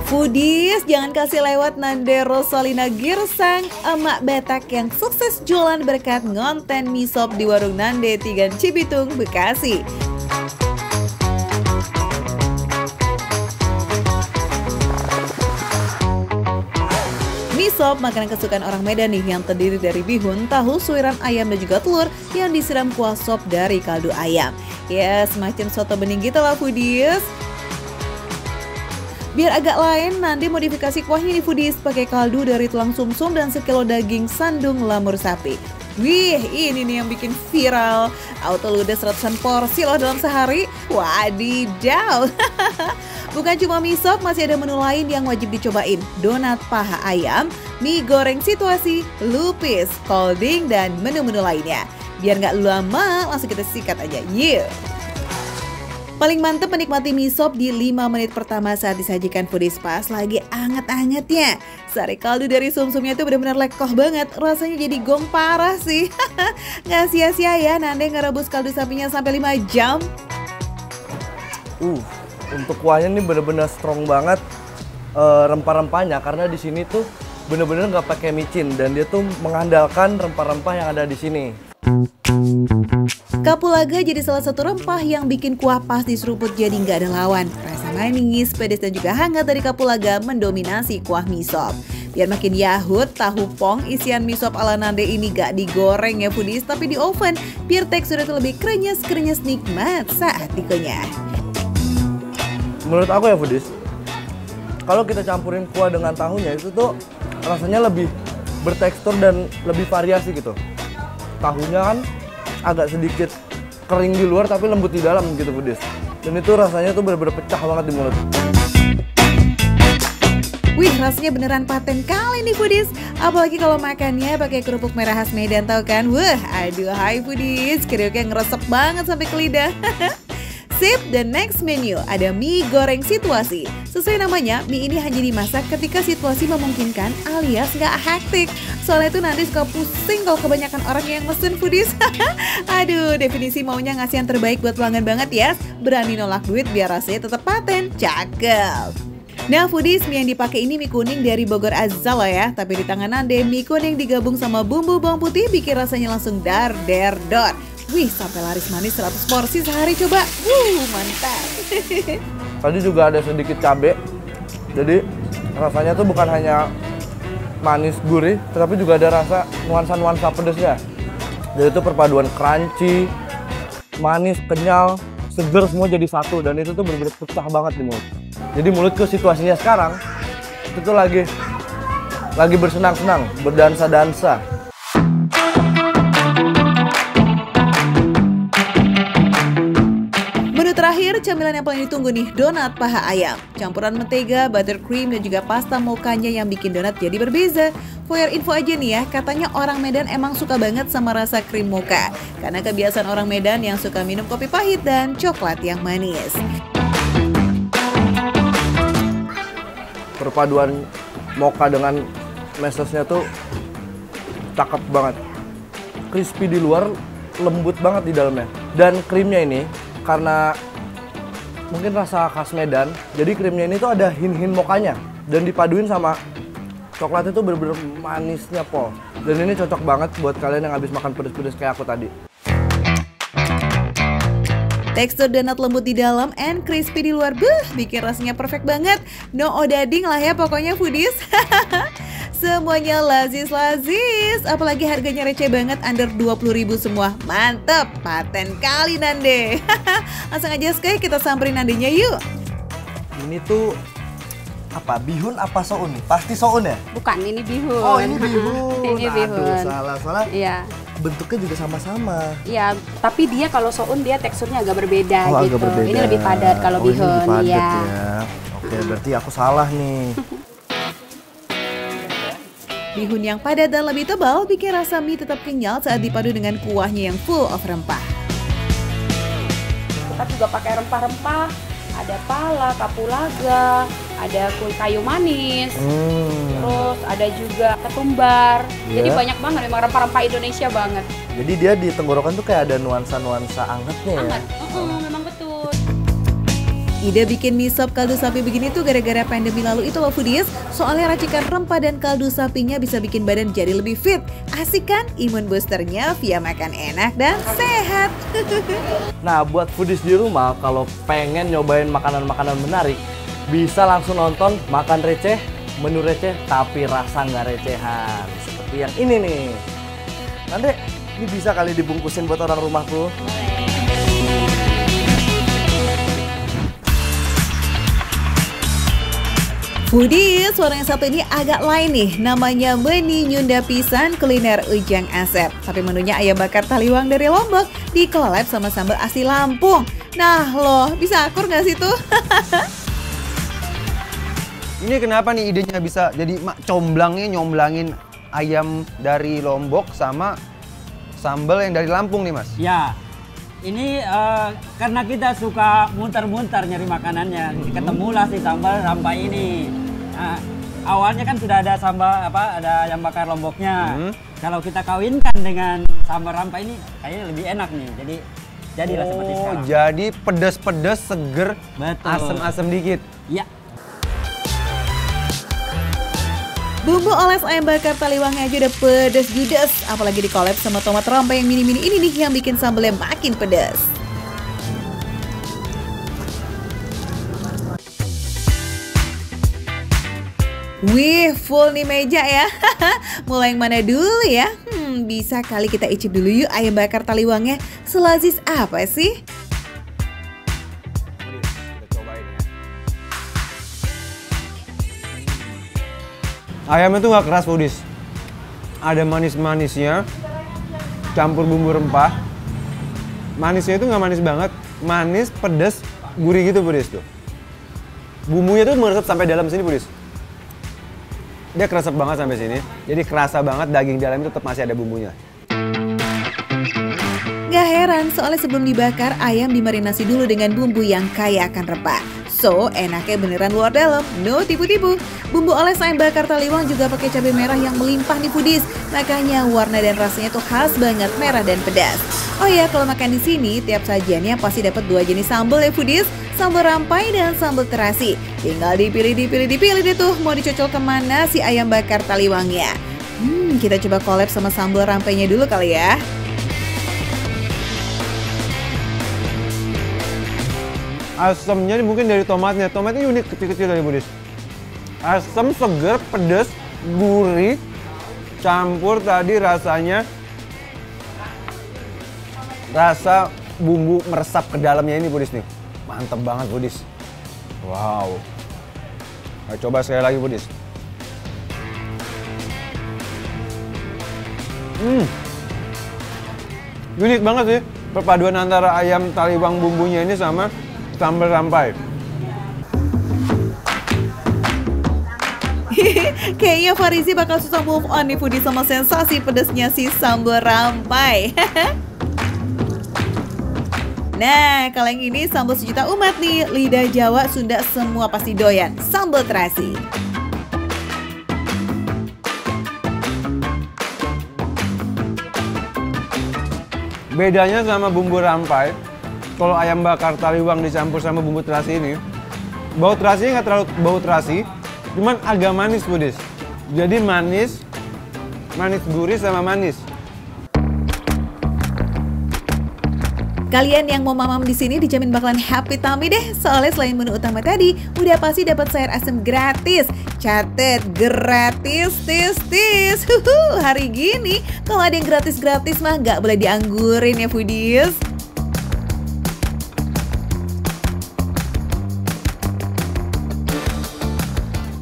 Foodies, jangan kasih lewat Nande Rosalina Girsang, emak Batak yang sukses jualan berkat ngonten mie sop di warung Nande Tigan Cibitung, Bekasi. Mie sop makanan kesukaan orang Medan nih yang terdiri dari bihun, tahu, suiran ayam dan juga telur yang disiram kuah sop dari kaldu ayam. Ya, semacam soto bening gitu lah Foodies. Biar agak lain, Nande modifikasi kuahnya di Foodies pakai kaldu dari tulang sumsum dan sekilo daging sandung lamur sapi. Wih, ini nih yang bikin viral. Auto ludes ratusan porsi loh dalam sehari. Wadidaw. Bukan cuma mie sop, masih ada menu lain yang wajib dicobain. Donat paha ayam, mie goreng situasi, lupis, colding, dan menu-menu lainnya. Biar nggak lama, langsung kita sikat aja. Yuk! Paling mantep menikmati mie sop di 5 menit pertama saat disajikan Foodies pas lagi anget-angetnya. Sari kaldu dari sumsumnya tuh benar-benar lekoh banget, rasanya jadi gong parah sih. Nggak sia-sia ya Nande ngerebus kaldu sapinya sampai 5 jam. Untuk kuahnya ini benar-benar strong banget rempah-rempahnya karena di sini tuh benar-benar nggak pakai micin dan dia tuh mengandalkan rempah-rempah yang ada di sini. Kapulaga jadi salah satu rempah yang bikin kuah pas diseruput jadi nggak ada lawan. Rasa manis, pedas dan juga hangat dari kapulaga mendominasi kuah mie sop. Biar makin yahut, tahu pong isian mie sop ala Nande ini gak digoreng ya Foodies, tapi di oven biar teksturnya itu lebih krenyes nikmat saat dikunyah. Menurut aku ya Foodies, kalau kita campurin kuah dengan tahunya itu tuh rasanya lebih bertekstur dan lebih variasi gitu. Tahunya kan agak sedikit kering di luar tapi lembut di dalam gitu Foodies. Dan itu rasanya tuh bener-bener pecah banget di mulut. Wih, rasanya beneran paten kali nih Foodies. Apalagi kalau makannya pakai kerupuk merah khas Medan, tau kan? Wah, aduhai Foodies, kriuknya ngeresep banget sampai ke lidah. Sip, the next menu ada mie goreng situasi. Sesuai namanya, mie ini hanya dimasak ketika situasi memungkinkan alias nggak hektik. Soalnya itu nanti suka pusing kalau kebanyakan orang yang mesen Foodies. Aduh, definisi maunya ngasih yang terbaik buat pelanggan banget ya. Berani nolak duit biar rasanya tetap paten. Cakep. Nah Foodies, mie yang dipakai ini mie kuning dari Bogor Azal loh ya. Tapi di tangan Nande, mie kuning digabung sama bumbu bawang putih bikin rasanya langsung dar. Wih, sampai laris manis 100 porsi sehari coba. Mantap. Tadi juga ada sedikit cabai. Jadi rasanya tuh bukan hanya manis gurih, tetapi juga ada rasa nuansa-nuansa pedesnya. Jadi itu perpaduan crunchy, manis, kenyal, seger semua jadi satu dan itu tuh bener-bener pecah banget di mulut. Jadi mulutku situasinya sekarang itu tuh lagi bersenang-senang, berdansa-dansa. Terakhir, camilan yang paling ditunggu nih, donat paha ayam. Campuran mentega, buttercream, dan juga pasta mochanya yang bikin donat jadi berbeza. For your info aja nih ya, katanya orang Medan emang suka banget sama rasa krim mocha. Karena kebiasaan orang Medan yang suka minum kopi pahit dan coklat yang manis. Perpaduan mocha dengan mesesnya tuh cakep banget. Crispy di luar, lembut banget di dalamnya. Dan krimnya ini, karena mungkin rasa khas Medan, jadi krimnya ini tuh ada hin-hin mokanya dan dipaduin sama coklatnya tuh bener-bener manisnya pol. Dan ini cocok banget buat kalian yang habis makan pedes-pedes kayak aku tadi. Tekstur donat lembut di dalam and crispy di luar, bikin rasanya perfect banget. No odading lah ya pokoknya Foodies. Semuanya lazis, apalagi harganya receh banget, under 20.000 semua. Mantep, paten kali Nande. Langsung aja sekali kita samperin Nandenya yuk. Ini tuh apa, bihun apa soun? Pasti soun ya? Bukan, ini bihun. Oh, ini bihun. Ini bihun. Aduh, salah. Iya. Bentuknya juga sama-sama. Iya, tapi dia kalau soun dia teksturnya agak berbeda gitu. Agak berbeda. Ini lebih padat kalau bihun, ini lebih ya. padat ya. Oke, berarti aku salah nih. Bihun yang padat dan lebih tebal bikin rasa mie tetap kenyal saat dipadu dengan kuahnya yang full of rempah. Kita juga pakai rempah-rempah, ada pala, kapulaga, ada kuih kayu manis, terus ada juga ketumbar. Jadi Iya. banyak banget memang rempah-rempah Indonesia banget. Jadi dia di tenggorokan tuh kayak ada nuansa-nuansa angetnya ya. Hangat. Memang betul. Ide bikin mie sop kaldu sapi begini tuh gara-gara pandemi lalu itu loh foodies. Soalnya racikan rempah dan kaldu sapinya bisa bikin badan jadi lebih fit. Asik kan imun boosternya via makan enak dan sehat. Nah, buat foodies di rumah, kalau pengen nyobain makanan-makanan menarik, bisa langsung nonton Makan Receh, Menu Receh, tapi rasa nggak recehan. Seperti yang ini nih. Andre, ini bisa kali dibungkusin buat orang rumahku. Foodies, warna yang satu ini agak lain nih. Namanya Meni Nyunda Pisan Kuliner Ujang Asep. Tapi menunya ayam bakar taliwang dari Lombok di collab sama sambal asli Lampung. Nah loh, bisa akur nggak sih tuh? Ini kenapa nih idenya bisa jadi nyomblangin ayam dari Lombok sama sambal yang dari Lampung nih, Mas? Ya, ini karena kita suka muter-muter nyari makanannya, ketemulah si sambal rampai ini. Nah, awalnya kan sudah ada sambal ada ayam bakar Lomboknya. Kalau kita kawinkan dengan sambal rampai ini, kayaknya lebih enak nih. Jadilah seperti sekarang. Jadi pedas-pedas, seger, Betul. asem-asem dikit. Ya. Bumbu oles ayam bakar taliwangnya aja udah pedes judes. Apalagi di collab sama tomat rampai yang mini-mini ini nih yang bikin sambalnya makin pedas. Wih, full nih meja ya. Mulai yang mana dulu ya? Bisa kali kita icip dulu yuk ayam bakar taliwangnya. Selazis apa sih? Kita cobain ya. Ayamnya tuh nggak keras, Foodies. Ada manis-manisnya, campur bumbu rempah. Manisnya itu nggak manis banget, manis, pedas, gurih gitu, Foodies tuh. Bumbunya tuh meresap sampai dalam sini, Foodies. Dia keresep banget sampai sini, jadi kerasa banget daging dalamnya tetap masih ada bumbunya. Gak heran, soalnya sebelum dibakar, ayam dimarinasi dulu dengan bumbu yang kaya akan rempah. So, enaknya beneran luar dalam, no tipu-tipu. Bumbu oles ayam bakar taliwang juga pakai cabai merah yang melimpah nih foodies. Makanya warna dan rasanya tuh khas banget, merah dan pedas. Oh ya, kalau makan di sini, tiap sajiannya pasti dapat 2 jenis sambal ya foodies. Sambal rampai dan sambal terasi. Tinggal dipilih deh tuh, mau dicocol kemana si ayam bakar taliwangnya. Kita coba collab sama sambal rampainya dulu kali ya. Asamnya ini mungkin dari tomatnya unik kecil-kecil dari Foodies. Asam, seger, pedas, gurih, campur tadi rasanya rasa bumbu meresap ke dalamnya ini Foodies nih. Mantep banget Foodies. Wow. Ayo coba sekali lagi Foodies. Unik banget sih perpaduan antara ayam taliwang bumbunya ini sama sambal rampai. Kayaknya Farizi bakal susah move on nih foodies sama sensasi pedasnya si sambal rampai. Nah, kalau yang ini sambal sejuta umat nih, lidah Jawa, Sunda semua pasti doyan. Sambal terasi. Bedanya sama bumbu rampai, kalau ayam bakar taliwang dicampur sama bumbu terasi ini, bau terasinya nggak terlalu bau terasi, cuman agak manis Foodies. Jadi manis gurih sama manis. Kalian yang mau mamam di sini dijamin bakalan happy tummy deh. Soalnya selain menu utama tadi, udah pasti dapat sayur asem gratis. Catet gratis, tis. Hari gini kalau ada yang gratis mah nggak boleh dianggurin ya foodies.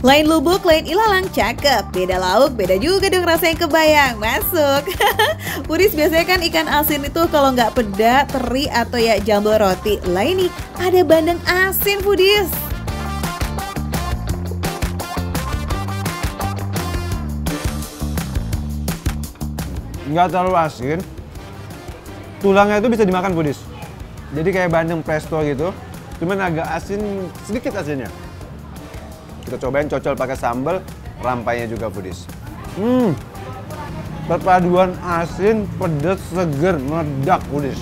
Lain lubuk, lain ilalang, cakep. Beda lauk, beda juga dong rasa yang kebayang. Masuk. Foodies biasanya kan ikan asin itu kalau nggak peda, teri, atau ya jambal roti. Lah ini ada bandeng asin foodies. Nggak terlalu asin. Tulangnya itu bisa dimakan Foodies. Jadi kayak bandeng presto gitu, cuman agak asin, sedikit asinnya. Kita cobain cocol pakai sambal, rampainya juga foodies. Perpaduan asin, pedas, seger, meledak foodies.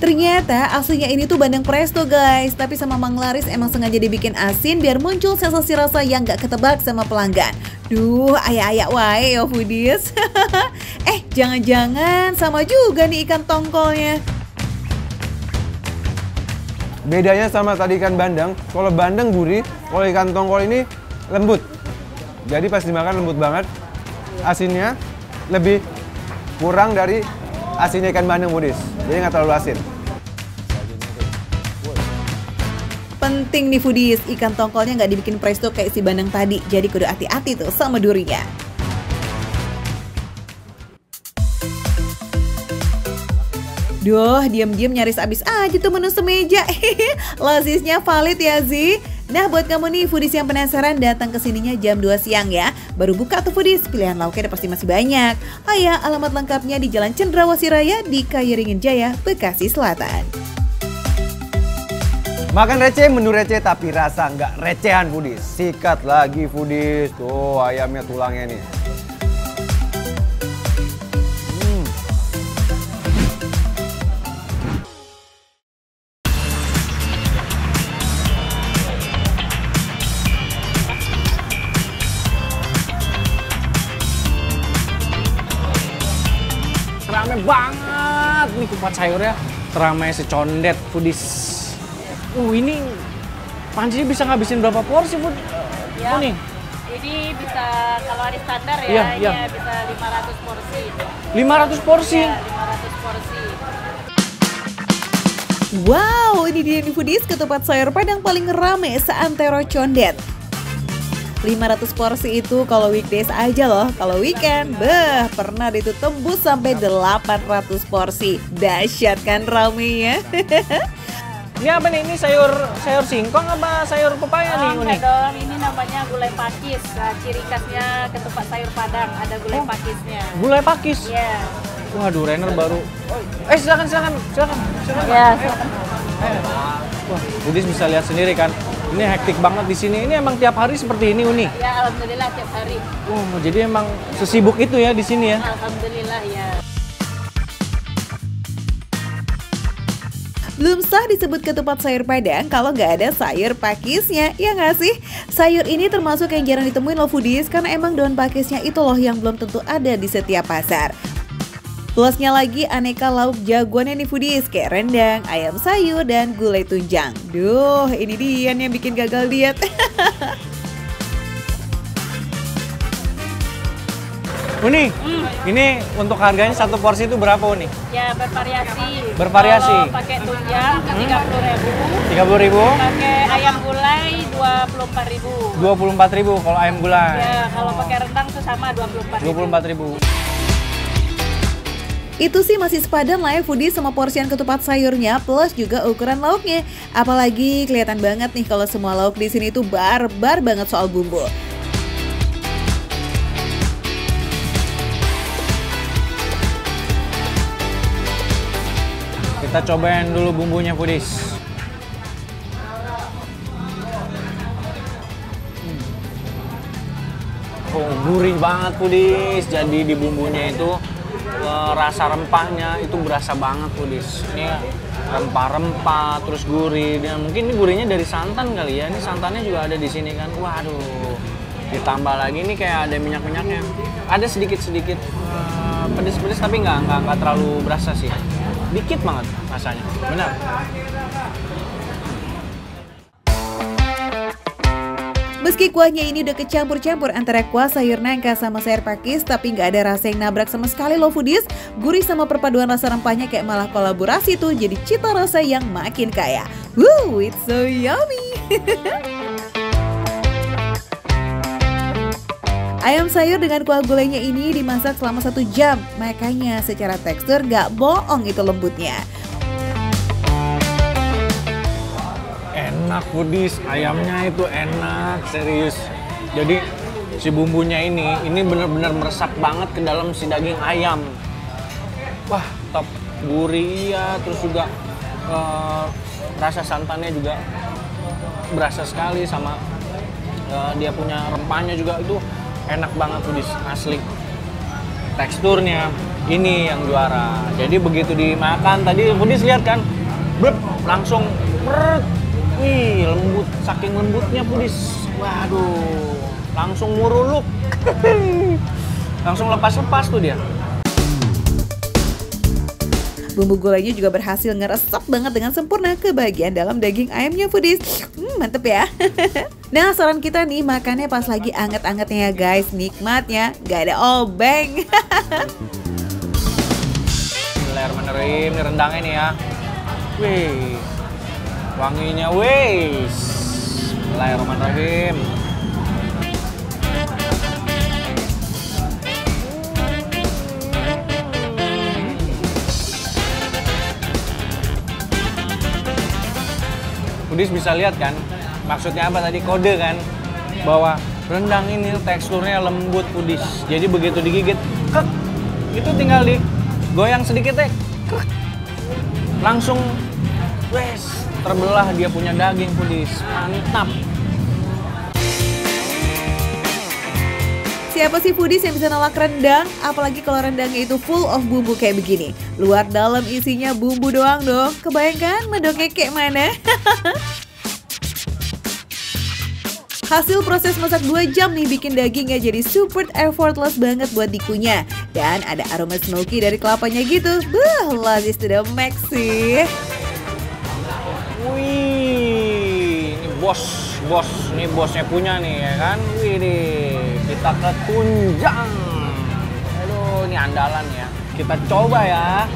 Ternyata aslinya ini tuh bandeng presto guys, tapi sama Mang Laris emang sengaja dibikin asin biar muncul sensasi rasa yang gak ketebak sama pelanggan. Duh, ayak-ayak wae yo foodies. Jangan-jangan sama juga nih ikan tongkolnya. Bedanya sama tadi ikan bandeng, kalau bandeng gurih, kalau ikan tongkol ini lembut. Jadi pas dimakan lembut banget. Asinnya lebih kurang dari asinnya ikan bandeng foodies. Jadi nggak terlalu asin. Penting nih foodies, ikan tongkolnya nggak dibikin presto kayak si bandeng tadi. Jadi kudu hati-hati tuh sama durinya. Duh, diam-diam nyaris abis aja tuh menu semeja. Losisnya valid ya Zi. Nah buat kamu nih foodies yang penasaran, datang ke sininya jam 2 siang ya. Baru buka tuh foodies, pilihan lauknya pasti masih banyak. Oh ya, alamat lengkapnya di Jalan Cendrawasih Raya di Kairingin Jaya, Bekasi Selatan. Makan receh, menu receh tapi rasa nggak recehan foodies. Sikat lagi foodies. Tuh ayamnya tulangnya nih. Rame banget nih kupat sayurnya, teramai secondet foodies. Ini Panji bisa ngabisin berapa porsi food? Ya, nih? ini bisa kalau hari standar ya, Iya, ini iya. bisa 500 porsi. 500 porsi? Ya, 500 porsi. Wow, ini dia nih foodies, ketupat sayur Padang paling rame seantero condet. 500 porsi itu kalau weekdays aja loh, kalau weekend, pernah itu tembus sampai 800 porsi. Dahsyat kan ramenya. Ini apa nih? Ini sayur singkong apa sayur pepaya nih? Enggak dong, ini namanya gulai pakis. Nah, ciri khasnya ketupat sayur Padang, ada gulai pakisnya. Gulai pakis? Iya. Waduh, Rainer baru. Silakan. Ya, silakan. Wah, foodies bisa lihat sendiri kan. Ini hektik banget di sini. Ini emang tiap hari seperti ini, Uni? Ya, alhamdulillah tiap hari. Oh, jadi emang sesibuk itu ya di sini ya? Alhamdulillah ya. Belum sah disebut ketupat sayur Padang kalau nggak ada sayur pakisnya, ya nggak sih? Sayur ini termasuk yang jarang ditemuin loh foodies, karena emang daun pakisnya itu loh yang belum tentu ada di setiap pasar. Plusnya lagi aneka lauk jagoannya nih foodies, kayak rendang, ayam sayur, dan gulai tunjang. Duh, ini dia nih yang bikin gagal diet. Uni, ini untuk harganya satu porsi itu berapa Uni? Ya, bervariasi. Bervariasi. Kalau pakai tunjang 30.000. 30.000? Pakai ayam gulai 24.000. 24.000 kalau ayam gulai. Ya, kalau pakai rendang tuh sama 24.000. 24.000. Itu sih masih sepadan lah ya foodies sama porsian ketupat sayurnya, plus juga ukuran lauknya. Apalagi kelihatan banget nih kalau semua lauk di sini tuh barbar banget soal bumbu. Kita cobain dulu bumbunya foodies. Oh, gurih banget foodies. Jadi di bumbunya itu rasa rempahnya itu berasa banget foodies. Ini rempah-rempah terus gurih. Dan mungkin ini gurihnya dari santan kali ya. Ini santannya juga ada di sini kan. Waduh. Ditambah lagi ini kayak ada minyak-minyaknya. Ada sedikit-sedikit pedes-pedes tapi nggak terlalu berasa sih. Dikit banget rasanya, benar. Meski kuahnya ini udah kecampur-campur antara kuah sayur nangka sama sayur pakis, tapi nggak ada rasa yang nabrak sama sekali loh foodies. Gurih sama perpaduan rasa rempahnya kayak malah kolaborasi tuh, jadi cita rasa yang makin kaya. Woo, it's so yummy. Ayam sayur dengan kuah gulainya ini dimasak selama 1 jam, makanya secara tekstur gak bohong itu lembutnya. Enak foodies, ayamnya itu enak, serius. Jadi si bumbunya ini benar-benar meresap banget ke dalam si daging ayam. Wah, top, gurih ya, terus juga rasa santannya juga berasa sekali sama dia punya rempahnya juga itu enak banget foodies, asli. Teksturnya ini yang juara. Jadi begitu dimakan tadi foodies lihat kan, blep, langsung wih lembut, saking lembutnya foodies. Waduh, langsung muruluk. Langsung lepas-lepas tuh dia. Bumbu gulainya juga berhasil ngeresep banget dengan sempurna ke bagian dalam daging ayamnya foodies. Mantep ya. Nah, saran kita nih makannya pas lagi anget-angetnya ya guys. Nikmatnya gak ada obeng. Bismillahirrahmanirrahim, ini rendangnya nih ya. Wih, wanginya wis. Bismillahirrahmanirrahim. Foodies bisa lihat kan, maksudnya apa tadi, kode kan, bahwa rendang ini teksturnya lembut foodies. Jadi begitu digigit, kek, itu tinggal digoyang sedikit kek, langsung, wes, terbelah dia punya daging foodies, mantap. Siapa sih foodies yang bisa nolak rendang? Apalagi kalau rendangnya itu full of bumbu kayak begini. Luar dalam isinya bumbu doang dong. Kebayangkan mendongeng kayak mana? Hasil proses masak 2 jam nih bikin dagingnya jadi super effortless banget buat dikunyah. Dan ada aroma smoky dari kelapanya gitu. Lazis to the max sih. Wih, ini bos, ini bosnya punya nih ya kan. Wih deh, kita ke tunjang. Aduh, ini andalan ya. Kita coba ya.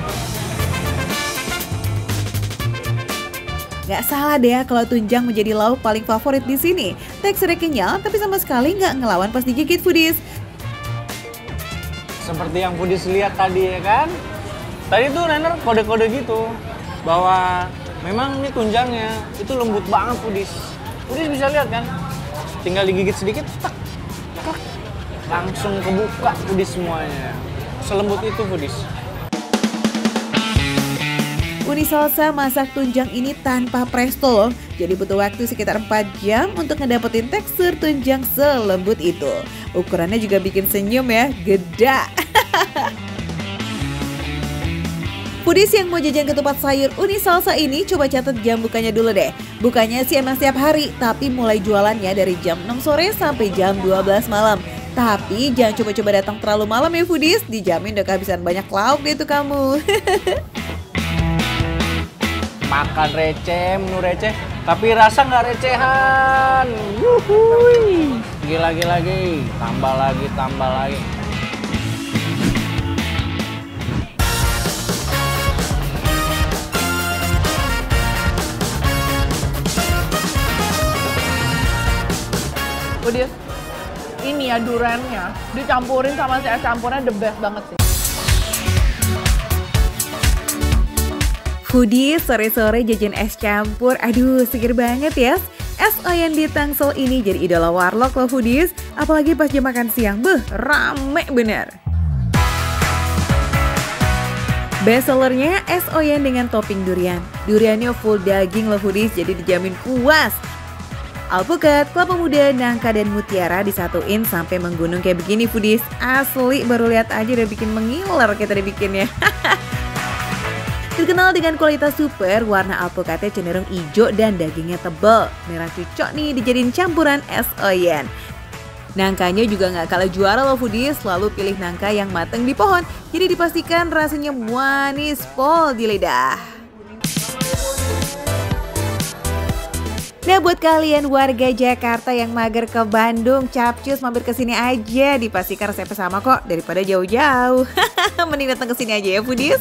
Gak salah deh kalau tunjang menjadi lauk paling favorit di sini. Teksturnya kenyal tapi sama sekali nggak ngelawan pas digigit foodies. Seperti yang foodies lihat tadi ya kan. Tadi tuh Renner kode-kode gitu bahwa memang ini tunjangnya itu lembut banget foodies. Foodies bisa lihat kan. Tinggal digigit sedikit, tak, tak, langsung kebuka foodies semuanya. Selembut itu foodies. Unisalsa masak tunjang ini tanpa presto loh. Jadi butuh waktu sekitar 4 jam untuk ngedapetin tekstur tunjang selembut itu. Ukurannya juga bikin senyum ya, geda. Foodies yang mau jajan ketupat sayur Unisalsa ini coba catat jam bukanya dulu deh. Bukanya sih emang setiap hari, tapi mulai jualannya dari jam 6 sore sampai jam 12 malam. Tapi jangan coba-coba datang terlalu malam ya foodies, dijamin udah kehabisan banyak lauk deh tuh kamu. Makan receh, menu receh, tapi rasa nggak recehan. Yuhui. Lagi, tambah lagi. Foodies, ini ya duriannya dicampurin sama si es campurnya the best banget sih. Foodies, sore-sore jajan es campur, aduh seger banget ya. Es oyen di Tangsel ini jadi idola warlock loh foodies. Apalagi pas jam makan siang, rame bener. Best sellernya es oyen dengan topping durian. Duriannya full daging loh foodies, jadi dijamin puas. Alpukat, kelapa muda, nangka, dan mutiara disatuin sampai menggunung kayak begini foodies. Asli baru lihat aja udah bikin mengiler kita dibikinnya. Terkenal dengan kualitas super, warna alpukatnya cenderung hijau dan dagingnya tebal. Merah cocok nih dijadiin campuran es oyen. Nangkanya juga nggak kalah juara loh foodies, selalu pilih nangka yang mateng di pohon. Jadi dipastikan rasanya manis pol di lidah. Nah buat kalian warga Jakarta yang mager ke Bandung, capcus mampir ke sini aja. Dipastikan resepnya sama kok daripada jauh-jauh. Mending datang ke sini aja ya foodies.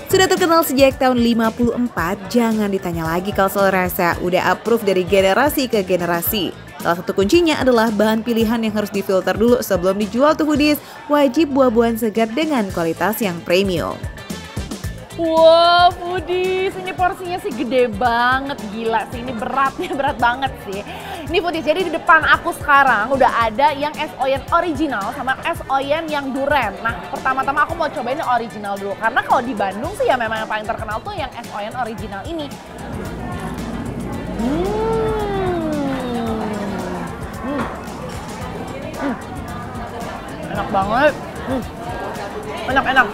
Sudah terkenal sejak tahun 54, jangan ditanya lagi kalau soal rasa, udah approve dari generasi ke generasi. Salah satu kuncinya adalah bahan pilihan yang harus difilter dulu sebelum dijual tuh foodies. Wajib buah-buahan segar dengan kualitas yang premium. Wow, foodies, ini porsinya sih gede banget, gila sih, ini beratnya berat banget sih. Ini foodies, jadi di depan aku sekarang udah ada yang es oyen original sama es oyen yang duren. Nah, pertama-tama aku mau cobain yang original dulu, karena kalau di Bandung sih ya memang yang paling terkenal tuh yang es oyen original ini. Enak banget. Enak.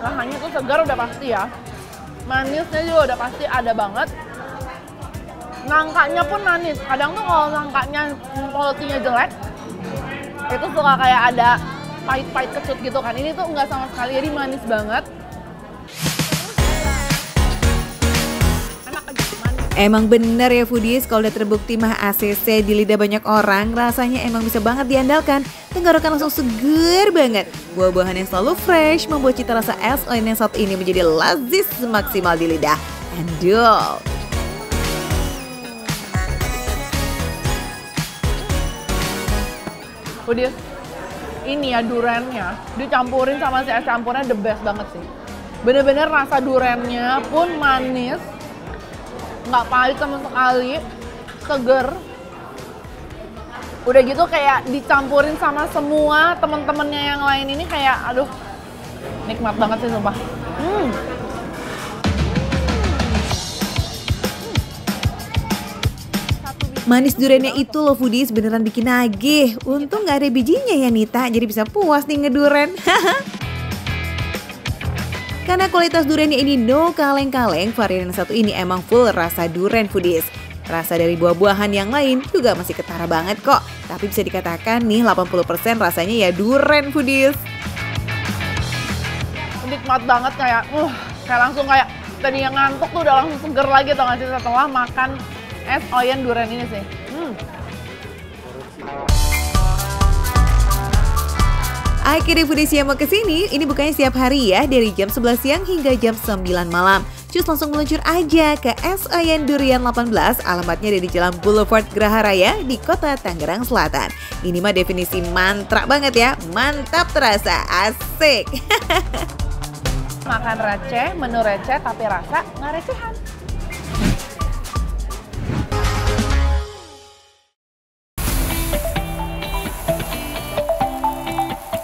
Rasanya tuh segar udah pasti ya. Manisnya juga udah pasti ada banget. Nangkanya pun manis. Kadang tuh kalau nangkanya quality-nya jelek, itu suka kayak ada pahit-pahit kecut gitu kan. Ini tuh nggak sama sekali, jadi manis banget. Enak aja, manis. Emang bener ya foodies, kalau udah terbukti mah ACC di lidah banyak orang, rasanya emang bisa banget diandalkan. Tenggorokan langsung seger banget. Buah-buahan yang selalu fresh membuat cita rasa es oyen yang satu ini menjadi lazis maksimal di lidah. Endul. Foodies, ini ya duriannya dicampurin sama si es campurnya the best banget sih. Bener-bener rasa duriannya pun manis, nggak pahit sama sekali, seger. Udah gitu kayak dicampurin sama semua temen-temennya yang lain ini kayak aduh nikmat banget sih sumpah. Manis duriannya itu loh foodies beneran bikin nagih. Untung gak ada bijinya ya Nita, jadi bisa puas nih ngeduren. Karena kualitas duriannya ini no kaleng-kaleng, varian yang satu ini emang full rasa durian foodies. Rasa dari buah-buahan yang lain juga masih ketara banget kok. Tapi bisa dikatakan nih 80% rasanya ya durian foodies. Nikmat banget kayak langsung kayak tadi yang ngantuk tuh udah langsung seger lagi tau gak sih setelah makan es oyen durian ini sih. Akhirnya foodies yang mau kesini, ini bukannya setiap hari ya, dari jam 11 siang hingga jam 9 malam. Cus langsung meluncur aja ke Es Oyen Durian 18, alamatnya dari Jalan Boulevard Geraha Raya di Kota Tangerang Selatan. Ini mah definisi mantra banget ya, mantap terasa, asik. Makan receh, menu receh tapi rasa nggak recehan.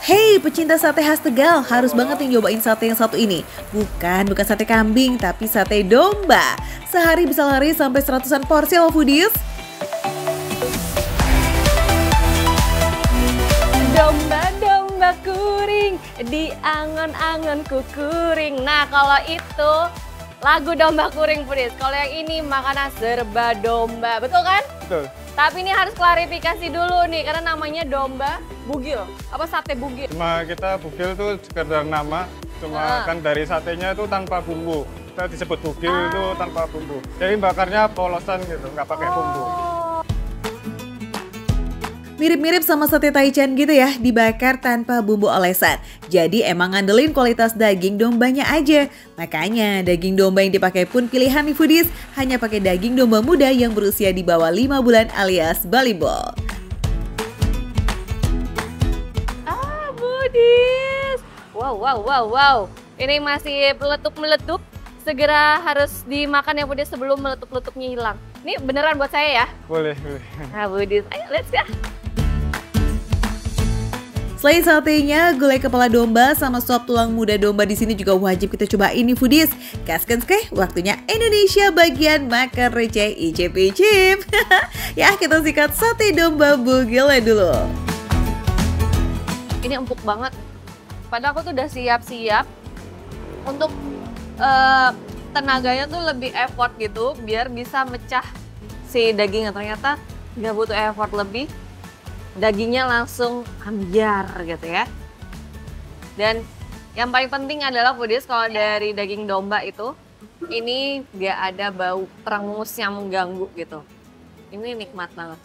Hey pecinta sate khas Tegal, harus banget nih nyobain sate yang satu ini. Bukan sate kambing, tapi sate domba. Sehari bisa lari sampai 100-an porsi loh foodies. Domba-domba kuring, di angon-angonku kuring. Nah kalau itu lagu domba kuring foodies. Kalau yang ini makanan serba domba, betul kan? Betul. Tapi ini harus klarifikasi dulu nih, karena namanya domba bugil, apa sate bugil. Cuma kita bugil tuh sekedar nama, cuma kan dari satenya itu tanpa bumbu. Kita disebut bugil itu tanpa bumbu. Jadi bakarnya polosan gitu, nggak pakai bumbu. Mirip-mirip sama sate taichan gitu ya, dibakar tanpa bumbu olesan. Jadi emang ngandelin kualitas daging dombanya aja. Makanya daging domba yang dipakai pun pilihan nih foodies, hanya pakai daging domba muda yang berusia di bawah 5 bulan alias balibol. Foodies, wow. Ini masih meletup-meletup. Segera harus dimakan ya foodies sebelum meletup-letupnya hilang. Ini beneran buat saya ya? Boleh. Nah foodies, ayo let's go. Selain satenya, gulai kepala domba sama sop tulang muda domba di sini juga wajib kita cobain nih foodies. Gaskan waktunya Indonesia bagian makan receh icip-icip. Ya kita sikat sate domba bugilnya dulu. Ini empuk banget. Padahal aku tuh udah siap-siap untuk tenaganya tuh lebih effort gitu biar bisa mecah si dagingnya. Ternyata nggak butuh effort lebih. Dagingnya langsung ambiar gitu ya. Dan yang paling penting adalah foodies kalau dari daging domba itu ini nggak ada bau perengus yang mengganggu gitu. Ini nikmat banget.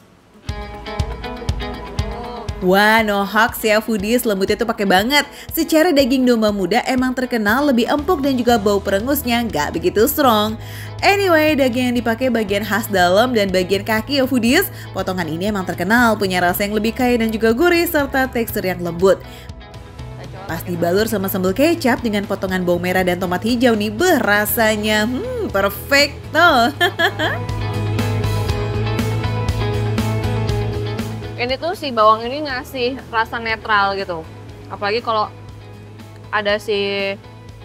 Wah, no hoax ya foodies, lembutnya tuh pakai banget. Secara daging domba muda emang terkenal lebih empuk dan juga bau perengusnya nggak begitu strong. Anyway, daging yang dipakai bagian khas dalam dan bagian kaki ya foodies. Potongan ini emang terkenal punya rasa yang lebih kaya dan juga gurih serta tekstur yang lembut. Pas dibalur sama sambal kecap dengan potongan bawang merah dan tomat hijau nih, rasanya perfecto. Ini tuh si bawang ini ngasih rasa netral gitu. Apalagi kalau ada si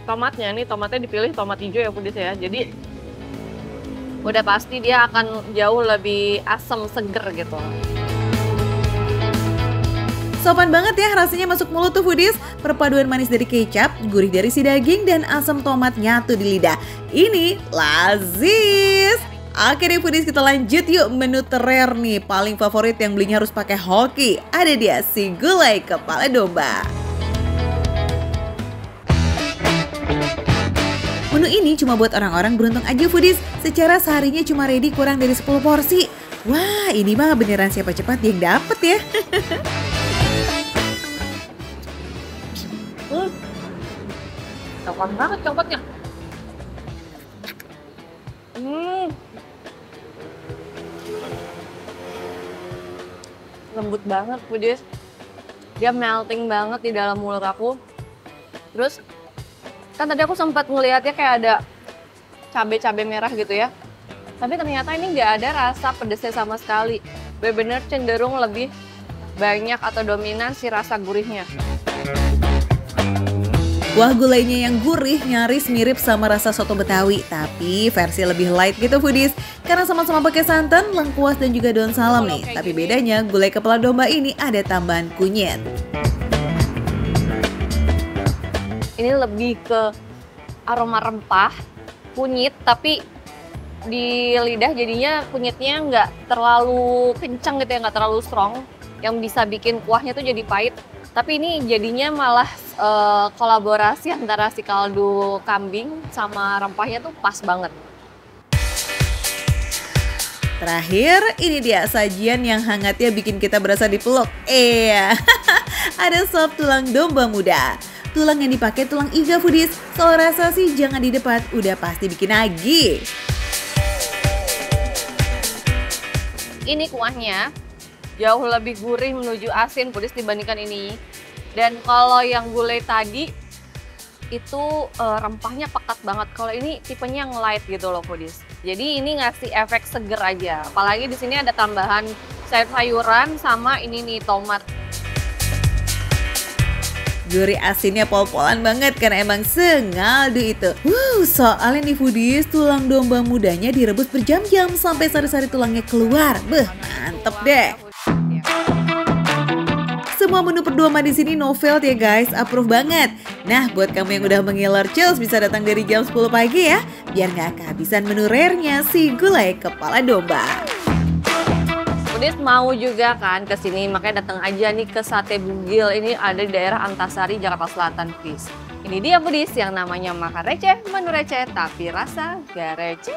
tomatnya, nih tomatnya dipilih tomat hijau ya foodies ya. Jadi udah pasti dia akan jauh lebih asam seger gitu. Sopan banget ya rasanya masuk mulut tuh foodies. Perpaduan manis dari kecap, gurih dari si daging, dan asam tomat nyatu di lidah. Ini lazis. Oke deh foodies, kita lanjut yuk menu terer nih. Paling favorit yang belinya harus pakai hoki. Ada dia si gulai kepala domba. Menu ini cuma buat orang-orang beruntung aja foodies. Secara seharinya cuma ready kurang dari 10 porsi. Wah, ini mah beneran siapa cepat yang dapet ya. Coklat banget coklatnya. Lembut banget foodies. Dia melting banget di dalam mulut aku. Terus kan tadi aku sempat ngelihatnya kayak ada cabai-cabai merah gitu ya. Tapi ternyata ini nggak ada rasa pedesnya sama sekali. Bener-bener cenderung lebih banyak atau dominan si rasa gurihnya. Kuah gulainya yang gurih nyaris mirip sama rasa soto Betawi, tapi versi lebih light gitu foodies. Karena sama-sama pakai santan, lengkuas dan juga daun salam nih. Tapi bedanya gulai kepala domba ini ada tambahan kunyit. Ini lebih ke aroma rempah, kunyit, tapi di lidah jadinya kunyitnya nggak terlalu kencang gitu ya, nggak terlalu strong. Yang bisa bikin kuahnya tuh jadi pahit. Tapi ini jadinya malah kolaborasi antara si kaldu kambing sama rempahnya tuh pas banget. Terakhir, ini dia sajian yang hangatnya bikin kita berasa dipeluk. Ada sop tulang domba muda. Tulang yang dipakai tulang iga foodies. Soal rasa sih jangan di depan, udah pasti bikin nagih. Ini kuahnya jauh lebih gurih menuju asin foodies dibandingkan ini. Dan kalau yang gulai tadi itu rempahnya pekat banget. Kalau ini tipenya yang light gitu loh foodies. Jadi ini ngasih efek seger aja. Apalagi di sini ada tambahan sayur-sayuran sama ini nih tomat. Gurih asinnya pol-polan banget karena emang sengaldu itu. Soalnya nih foodies, tulang domba mudanya direbus berjam-jam sampai sari-sari tulangnya keluar. Mantep deh. Semua menu perdomba di sini no fail ya guys, approve banget. Nah, buat kamu yang udah mengiler chills bisa datang dari jam 10 pagi ya, biar nggak kehabisan menu rare-nya si gulai kepala domba. Foodies mau juga kan ke sini, makanya datang aja nih ke Sate Bugil. Ini ada di daerah Antasari, Jakarta Selatan, please. Ini dia foodies yang namanya makan receh, menu receh, tapi rasa gak receh.